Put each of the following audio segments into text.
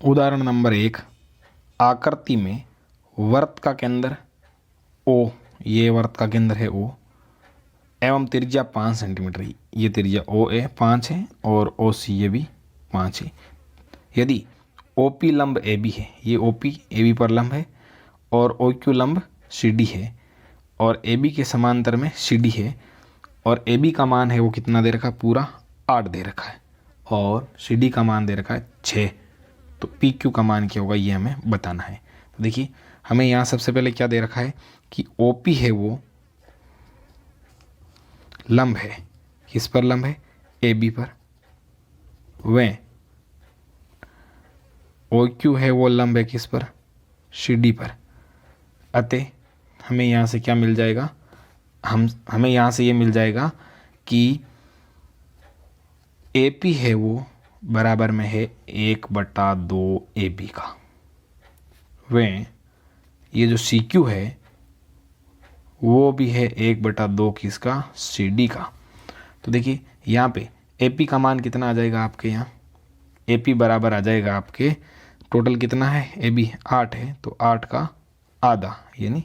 उदाहरण नंबर 1, आकृति में वृत्त का केंद्र O, ये वृत्त का केंद्र है O, एवं त्रिज्या 5 सेंटीमीटर है। ये त्रिज्या OA 5 है और OC ये भी 5 है। यदि OP लंब AB है, ये OP AB पर लंब है और OQ लंब CD है और AB के समांतर में CD है और AB का मान है वो कितना दे रखा है, पूरा 8 दे रखा है और CD का मान दे रखा है 6, तो PQ का मान क्या होगा ये हमें बताना है। तो देखिए हमें यहाँ सबसे पहले क्या दे रखा है कि OP है वो लंब है, किस पर लंब है, AB पर। वह OQ है वो लंब है किस पर, CD पर। अतः हमें यहाँ से क्या मिल जाएगा, हमें यहाँ से ये मिल जाएगा कि AP है वो बराबर में है 1/2 AB का। वह ये जो CQ है वो भी है 1/2 किसका, CD का। तो देखिए यहाँ पे AP का मान कितना आ जाएगा आपके यहाँ, AP बराबर आ जाएगा आपके, टोटल कितना है AB 8 है तो 8 का आधा यानी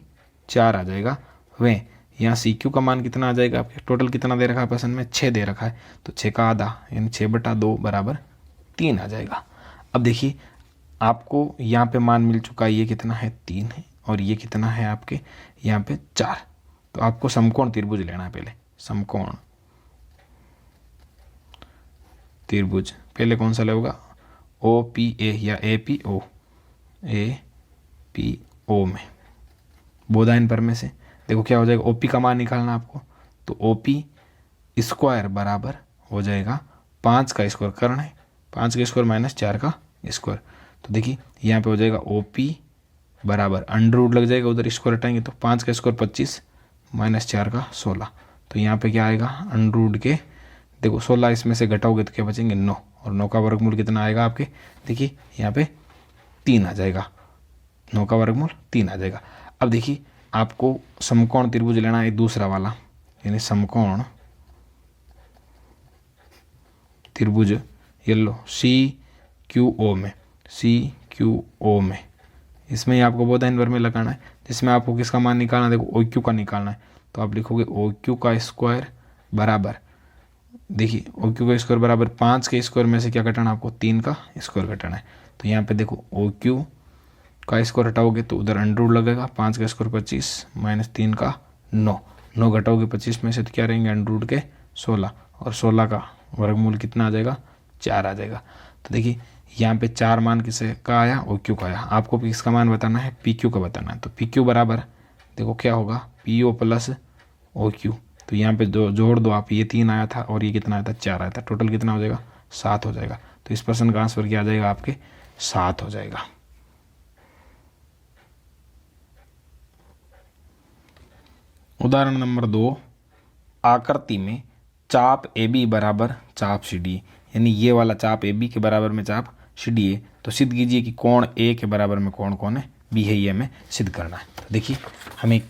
4 आ जाएगा। वह यहाँ CQ का मान कितना आ जाएगा आपके, टोटल कितना दे रखा है प्रश्न में, 6 दे रखा है तो 6 का आधा यानी 6/2 बराबर 3 आ जाएगा। अब देखिए आपको यहाँ पे मान मिल चुका है, ये कितना है 3 है और ये कितना है आपके यहाँ पे 4। तो आपको समकोण त्रिभुज लेना है पहले, समकोण त्रिभुज पहले कौन सा लेगा, OPA या APO, APO में बोधायन पर में से देखो क्या हो जाएगा, OP का मान निकालना आपको, तो OP स्क्वायर बराबर हो जाएगा 5 का स्क्वायर कर्ण है, 5 का स्क्वायर माइनस 4 का स्क्वायर। तो देखिए यहाँ पे हो जाएगा OP बराबर अंडर रूट लग जाएगा, उधर स्क्वायर हटाएंगे तो 5 का स्क्वायर 25 माइनस 4 का 16। तो यहाँ पे क्या आएगा अंडर रूट के, देखो 16 इसमें से घटाओगे तो क्या बचेंगे 9 और 9 का वर्गमूल कितना आएगा आपके, देखिए यहाँ पे 3 आ जाएगा, 9 का वर्गमूल 3 आ जाएगा। अब देखिए आपको समकोण त्रिभुज लेना है दूसरा वाला, यानी समकोण त्रिभुज ये लो CQO में, CQO में इसमें ही आपको बोधायन पर में लगाना है, जिसमें आपको किसका मान निकालना है, देखो OQ का निकालना है। तो आप लिखोगे OQ का स्क्वायर बराबर, देखिए OQ का स्क्वायर बराबर 5 के स्क्वायर में से क्या घटाना आपको, 3 का स्क्वायर घटाना है। तो यहाँ पे देखो OQ का स्क्वायर हटाओगे तो उधर अंडर रूट लगेगा, 5 का स्क्वायर 25 माइनस 3 का 9, 9 घटाओगे 25 में से तो क्या रहेंगे अंडर रूट के 16 और 16 का वर्गमूल कितना आ जाएगा 4 आ जाएगा। तो देखिए यहाँ पे 4 मान किसे का आया, OQ का आया। आपको किसका मान बताना है, PQ का बताना है। तो PQ बराबर देखो क्या होगा PO प्लस OQ, तो यहाँ पे जोड़ दो आप, ये 3 आया था और ये कितना आया था 4 आया था, टोटल कितना हो जाएगा 7 हो जाएगा। तो इस प्रश्न का आंसर क्या आ जाएगा आपके 7 हो जाएगा। उदाहरण नंबर 2, आकृति में चाप AB बराबर चाप CD, यानी ये वाला चाप AB के बराबर में चाप CD है, तो सिद्ध कीजिए कि कोण A के बराबर में कोण कौन है, B है, ये हमें सिद्ध करना है। तो देखिए हमें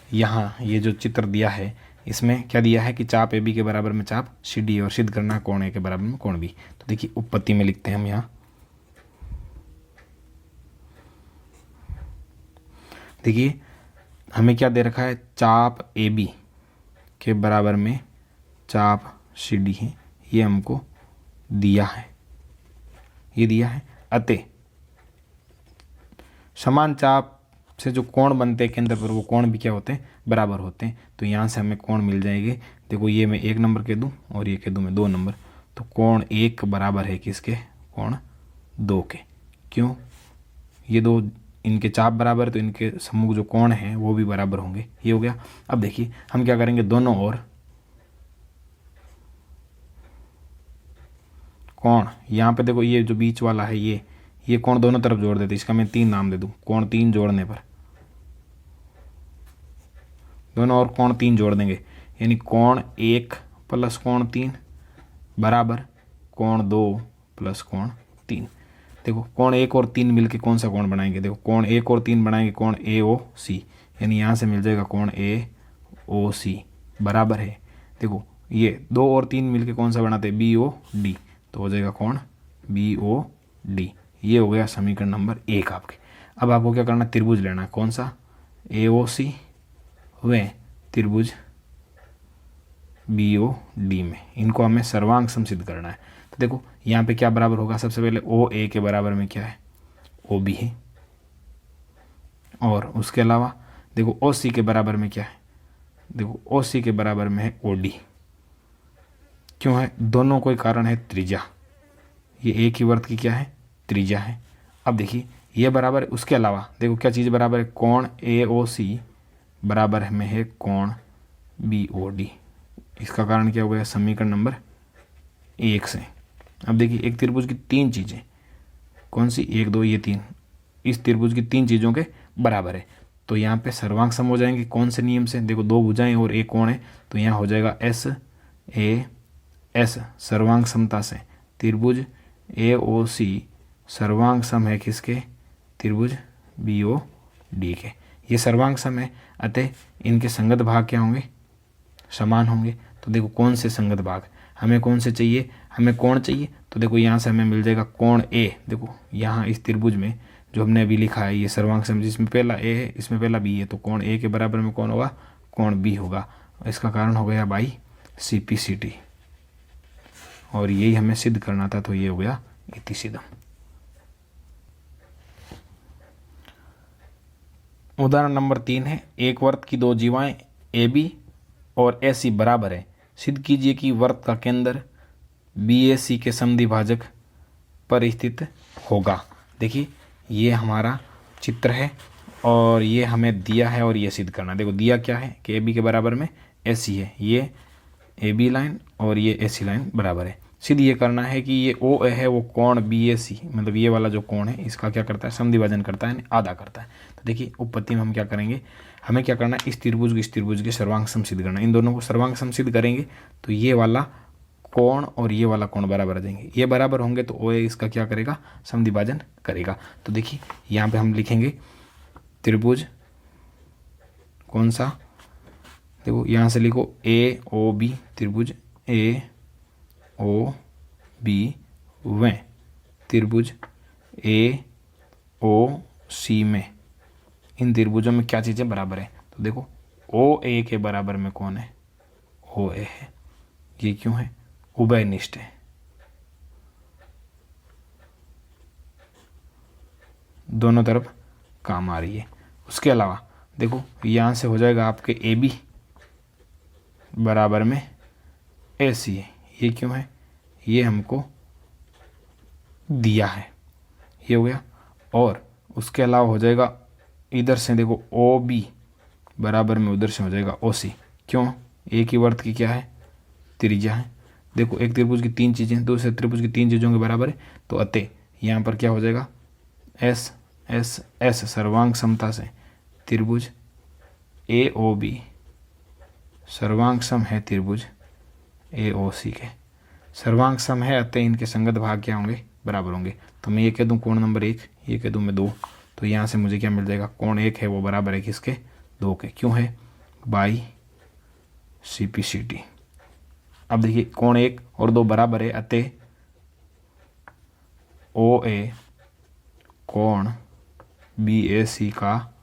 यहाँ ये जो चित्र दिया है इसमें क्या दिया है कि चाप AB के बराबर में चाप CD है और सिद्ध करना है कोण A के बराबर में कोण B। तो देखिए उपपत्ति में लिखते हैं हम यहाँ, देखिए हमें क्या दे रखा है, चाप AB के बराबर में चाप CD है, ये हमको दिया है, ये दिया है। अतः समान चाप से जो कोण बनते हैं केंद्र पर वो कोण भी क्या होते हैं, बराबर होते हैं। तो यहाँ से हमें कोण मिल जाएंगे, देखो ये मैं 1 नंबर कह दूँ और ये कह दूँ मैं 2 नंबर, तो कोण 1 बराबर है किसके, कोण 2 के। क्यों, ये दो इनके चाप बराबर है तो इनके सम्मुख जो कोण हैं वो भी बराबर होंगे, ये हो गया। अब देखिए हम क्या करेंगे, दोनों ओर कोण, यहाँ पे देखो ये जो बीच वाला है ये कोण दोनों तरफ जोड़ देते, इसका मैं 3 नाम दे दूँ, कोण 3 जोड़ने पर दोनों और कोण 3 जोड़ देंगे, यानी कोण 1 प्लस कोण 3 बराबर कोण 2 प्लस कोण 3। देखो कोण 1 और 3 मिलके कौन सा कोण बनाएंगे, देखो कोण 1 और 3 बनाएंगे कोण AOC, यानी यहाँ से मिल जाएगा कोण AOC बराबर है, देखो ये 2 और 3 मिलके कौन सा बनाते हैं, BOD, तो हो जाएगा कोण BOD, ये हो गया समीकरण नंबर 1 आपके। अब आपको क्या करना है, त्रिभुज लेना है। कौन सा? AOC व त्रिभुज BOD में, इनको हमें सर्वांग सम सिद्ध करना है। तो देखो यहाँ पे क्या बराबर होगा, सबसे पहले OA के बराबर में क्या है, OB है। और उसके अलावा देखो OC के बराबर में क्या है, देखो OC के बराबर में है OD। क्यों है? दोनों कोई कारण है त्रिज्या, ये एक ही वर्त की क्या है, त्रिज्या है। अब देखिए ये बराबर है, उसके अलावा देखो क्या चीज़ बराबर है, कोण AOC बराबर में है कोण BOD। इसका कारण क्या हो गया, समीकरण नंबर 1 से। अब देखिए एक त्रिभुज की 3 चीज़ें, कौन सी, 1 2 ये 3, इस त्रिभुज की 3 चीज़ों के बराबर है। तो यहाँ पे सर्वांग सम हो जाएंगे कौन से नियम से, देखो 2 भुजाएं और एक कोण है, तो यहाँ हो जाएगा SAS सर्वांग समता से त्रिभुज AOC सर्वांग सम है किसके, त्रिभुज BOD के। ये सर्वांग सम है, अतः इनके संगत भाग क्या होंगे, समान होंगे। तो देखो कौन से संगत भाग, हमें कौन से चाहिए, हमें कोण चाहिए। तो देखो यहाँ से हमें मिल जाएगा कोण A। देखो यहाँ इस त्रिभुज में जो हमने अभी लिखा है ये सर्वांग सम, जिसमें पहला A है इसमें पहला B है, तो कोण A के बराबर में कौन होगा, कोण B होगा। इसका कारण हो गया बाई CPCT, और यही हमें सिद्ध करना था, तो ये हो गया इति सिद्धम। उदाहरण नंबर 3 है, एक वर्त की 2 जीवाएं AB और AC बराबर है, सिद्ध कीजिए कि वर्त का केंद्र BAC के समद्विभाजक पर स्थित होगा। देखिए ये हमारा चित्र है और ये हमें दिया है और ये सिद्ध करना। देखो दिया क्या है कि AB के बराबर में AC है, ये AB लाइन और ये AC लाइन बराबर है। सिद्ध ये करना है कि ये OA है वो कोण BAC, मतलब ये वाला जो कोण है इसका क्या करता है, समद्विभाजन करता है, यानी आधा करता है। तो देखिए उपपत्ति में हम क्या करेंगे, हमें क्या करना है, इस त्रिभुज के सर्वांग सम सिद्ध करना है। इन दोनों को सर्वांग सम सिद्ध करेंगे तो ये वाला कोण और ये वाला कोण बराबर आ जाएंगे। ये बराबर होंगे तो OA इसका क्या करेगा, समद्विभाजन करेगा। तो देखिए यहाँ पे हम लिखेंगे त्रिभुज कौन सा, देखो यहाँ से लिखो AOB, त्रिभुज AOB व त्रिभुज AOC में, इन त्रिभुजों में क्या चीज़ें बराबर है। तो देखो OA के बराबर में कौन है, OA है। ये क्यों है, उभयनिष्ठ है, दोनों तरफ काम आ रही है। उसके अलावा देखो यहाँ से हो जाएगा आपके AB बराबर में AC है। ये क्यों है, ये हमको दिया है, ये हो गया। और उसके अलावा हो जाएगा इधर से देखो OB बराबर में उधर से हो जाएगा OC। क्यों, एक ही वर्त की क्या है, त्रिज्या है। देखो एक त्रिभुज की 3 चीज़ें दूसरे त्रिभुज की 3 चीज़ों के बराबर है, तो अतः यहाँ पर क्या हो जाएगा, S सर्वांग समता से त्रिभुज AOB सर्वांग सम है त्रिभुज AOC के, सर्वांग सम है, अतः इनके संगत भाग क्या होंगे, बराबर होंगे। तो मैं ये कह दूँ कोण नंबर 1, ये कह दूँ मैं 2, तो यहाँ से मुझे क्या मिल जाएगा, कोण 1 है वो बराबर है किसके, 2 के। क्यों है, बाई CPCT। अब देखिए कोण 1 और 2 बराबर है, अतः OA कोण BAC का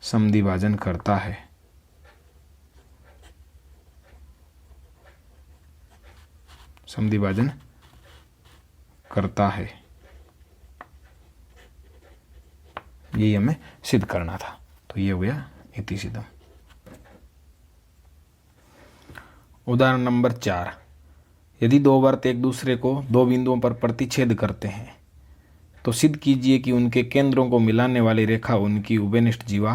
समद्विभाजन करता है। समद्विभाजन करता है, यही हमें सिद्ध करना था। तो ये हो गया इति सिद्धम। उदाहरण नंबर 4, यदि 2 वर्त एक दूसरे को 2 बिंदुओं पर प्रतिच्छेद करते हैं तो सिद्ध कीजिए कि उनके केंद्रों को मिलाने वाली रेखा उनकी उभयनिष्ठ जीवा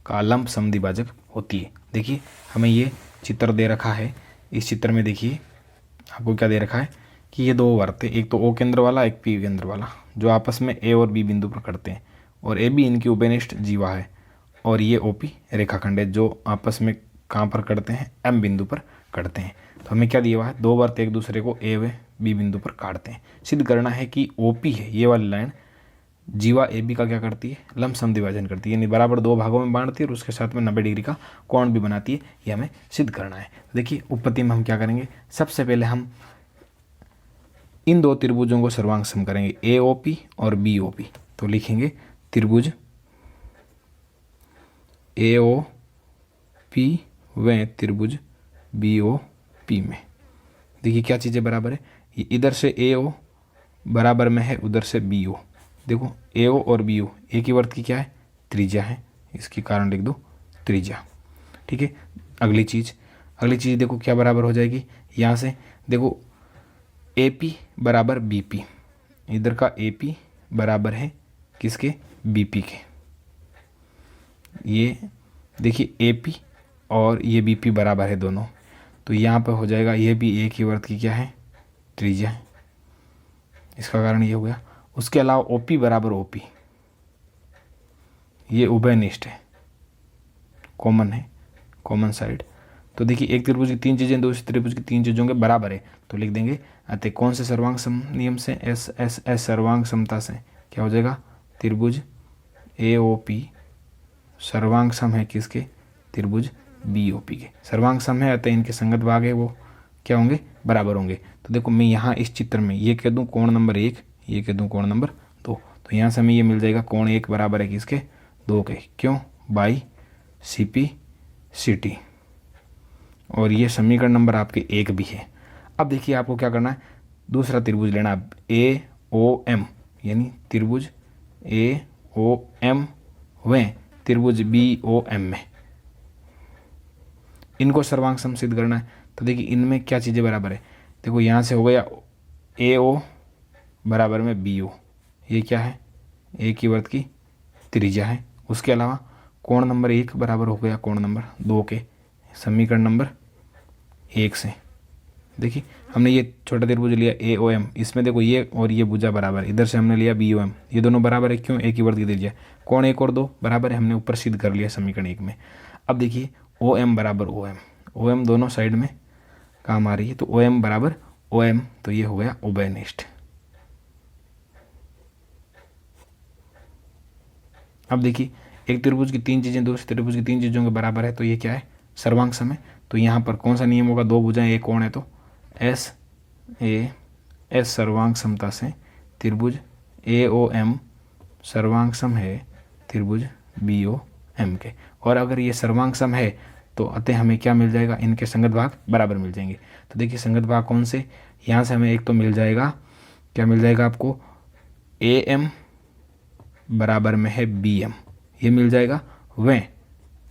का लंब समद्विभाजक होती है। देखिए हमें ये चित्र दे रखा है, इस चित्र में देखिए आपको क्या दे रखा है कि ये 2 वर्त है, एक तो O केंद्र वाला एक P केंद्र वाला, जो आपस में A और B बिंदु पर करते हैं, और AB इनकी उभयनिष्ठ जीवा है, और ये OP रेखाखंड है जो आपस में कहाँ पर करते हैं, M बिंदु पर करते हैं। तो हमें क्या दिया हुआ है, 2 वर्त एक दूसरे को A व B बिंदु पर काटते हैं। सिद्ध करना है कि OP है ये वाली लाइन जीवा AB का क्या करती है, लंब समद्विभाजन करती है, यानी बराबर 2 भागों में बांटती है और उसके साथ में 90 डिग्री का कोण भी बनाती है। ये हमें सिद्ध करना है। देखिए उपपत्ति में हम क्या करेंगे, सबसे पहले हम इन दो त्रिभुजों को सर्वांग सम करेंगे, AOP और BOP। तो लिखेंगे त्रिभुज AOP व त्रिभुज BOP में देखिए क्या चीज़ें बराबर है, इधर से AO बराबर में है उधर से BO। देखो AO और BO एक ही वर्त की क्या है, त्रिज्या है, इसकी कारण लिख दो त्रिज्या। ठीक है, अगली चीज़ देखो क्या बराबर हो जाएगी, यहाँ से देखो AP बराबर BP, इधर का AP बराबर है किसके, BP के। ये देखिए AP और ये BP बराबर है दोनों, तो यहाँ पर हो जाएगा ये भी एक ही वर्त की क्या है, त्रिज्या है, इसका कारण ये हो गया। उसके अलावा OP बराबर OP, ये उभयनिष्ठ है, कॉमन है, कॉमन साइड। तो देखिए एक त्रिभुज की तीन चीज़ें दूसरे त्रिभुज की तीन चीज़ों के बराबर है, तो लिख देंगे अतः कौन से सर्वांग सम नियम से, एस सर्वांग समता से क्या हो जाएगा, त्रिभुज AOP सर्वांग सम है किसके, त्रिभुज BOP के। सर्वांग सम है अतः इनके संगत भाग है वो क्या होंगे, बराबर होंगे। तो देखो मैं यहाँ इस चित्र में ये कह दूँ कोण नंबर 1, ये कह दूँ कोण नंबर 2, तो यहाँ से हमें ये मिल जाएगा कोण 1 बराबर है किसके, 2 के। क्यों, बाई CP CT, और ये समीकरण नंबर आपके 1 भी है। अब देखिए आपको क्या करना है, दूसरा त्रिभुज लेना है AOM, यानी त्रिभुज AOM व त्रिभुज BOM में इनको सर्वांग सम सिद्ध करना है। तो देखिए इनमें क्या चीज़ें बराबर है, देखो यहाँ से हो गया AO बराबर में BO, ये क्या है, एक ही वर्त की त्रिज्या है। उसके अलावा कोण नंबर 1 बराबर हो गया कोण नंबर 2 के, समीकरण नंबर 1 से। देखिए हमने ये छोटा त्रिभुज लिया AOM, इसमें देखो ये और ये भुजा बराबर है, इधर से हमने लिया BOM, ये दोनों बराबर है, क्यों, एक ही वर्त की त्रिज्या। कोण 1 और 2 बराबर है, हमने ऊपर सिद्ध कर लिया समीकरण 1 में। अब देखिए OM बराबर OM दोनों साइड में काम आ रही है, तो OM बराबर OM, तो ये हो गया उभयनिष्ठ। अब देखिए एक त्रिभुज की तीन चीज़ें दूसरे त्रिभुज की तीन चीज़ों के बराबर है, तो ये क्या है, सर्वांग सम है। तो यहाँ पर कौन सा नियम होगा, दो भुजाएं एक कोण है, तो S सर्वांग समता से त्रिभुज AOM सर्वांग सम है त्रिभुज BOM के। और अगर ये सर्वांग सम है तो अतः हमें क्या मिल जाएगा, इनके संगत भाग बराबर मिल जाएंगे। तो देखिए संगत भाग कौन से, यहाँ से हमें एक तो मिल जाएगा, क्या मिल जाएगा आपको, AM बराबर में है BM, ये मिल जाएगा। वह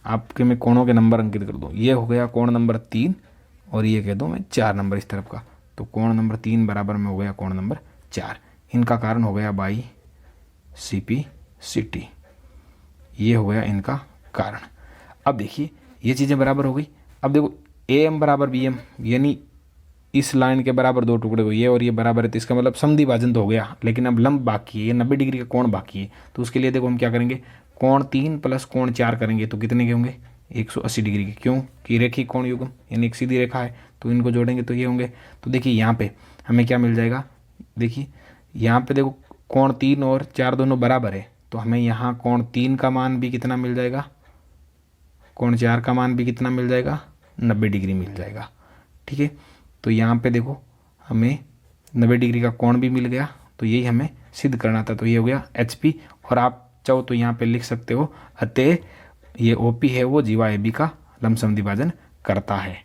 आपके मैं कोणों के नंबर अंकित कर दूँ, ये हो गया कोण नंबर 3 और ये कह दूँ मैं 4 नंबर इस तरफ का, तो कोण नंबर 3 बराबर में हो गया कोण नंबर 4। इनका कारण हो गया बाई CP CT, ये हो गया इनका कारण। अब देखिए ये चीज़ें बराबर हो गई। अब देखो AM बराबर BM, यानी इस लाइन के बराबर दो टुकड़े को, ये और ये बराबर है, तो इसका मतलब समद्वि भाजन तो हो गया, लेकिन अब लंब बाकी है, ये 90 डिग्री का कोण बाकी है। तो उसके लिए देखो हम क्या करेंगे, कोण 3 प्लस कोण 4 करेंगे तो कितने के होंगे, 180 डिग्री के। क्यों कि रेखीय कोण युग्म यानी एक सीधी रेखा है, तो इनको जोड़ेंगे तो ये होंगे। तो देखिए यहाँ पे हमें क्या मिल जाएगा, देखिए यहाँ पे देखो कोण 3 और 4 दोनों बराबर है, तो हमें यहाँ कोण 3 का मान भी कितना मिल जाएगा, कोण 4 का मान भी कितना मिल जाएगा, 90 डिग्री मिल जाएगा। ठीक है, तो यहाँ पे देखो हमें 90 डिग्री का कोण भी मिल गया, तो यही हमें सिद्ध करना था, तो ये हो गया HP। और आप चाहो तो यहाँ पे लिख सकते हो अतः ये OP है वो जीवा AB का लंब समद्विभाजन करता है।